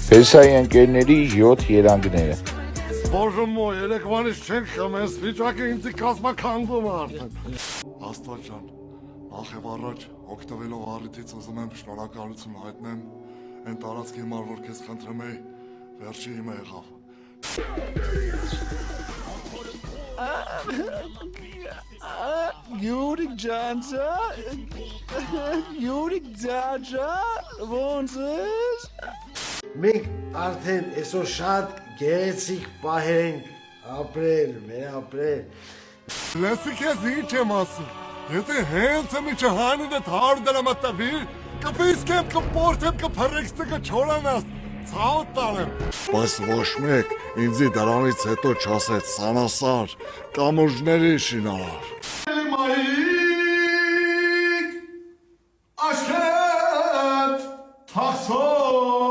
Փեսայի ընկերների 7 երանգները։ Բոժում մո, երեկվանից չենք խմես, վիճակը ինձի կազմականգում է արդեն։ Աստված ջան, նախ եւ առաջ օգտվելով առիթից ուզում եմ շնորհակալություն հայտնեմ այն տարածքի համար, որ քեզ խնդրում էի, վերջի իմը եղավ։ Յուրիկ ջանջա, Յուրիկ ջանջա, ոնց ես։ Մենք արդեն այսօր շատ գեղեցիկ պահեր ենք ապրել, մեր ապրել։ Լսի քեզ ինչ եմ ասում, եթե հենց միջը հանին էդ 100 դրամը տվիր, կպիսկեմ, կպորտեմ, կփռեքստը կչորանաս, ցավդ տարեմ։ Բայց ոչ մեկ ինձի դրանից հետո չասեց սանասար, կամուրջների շինարար։ Մայիկ, աշետ, թախսոտ,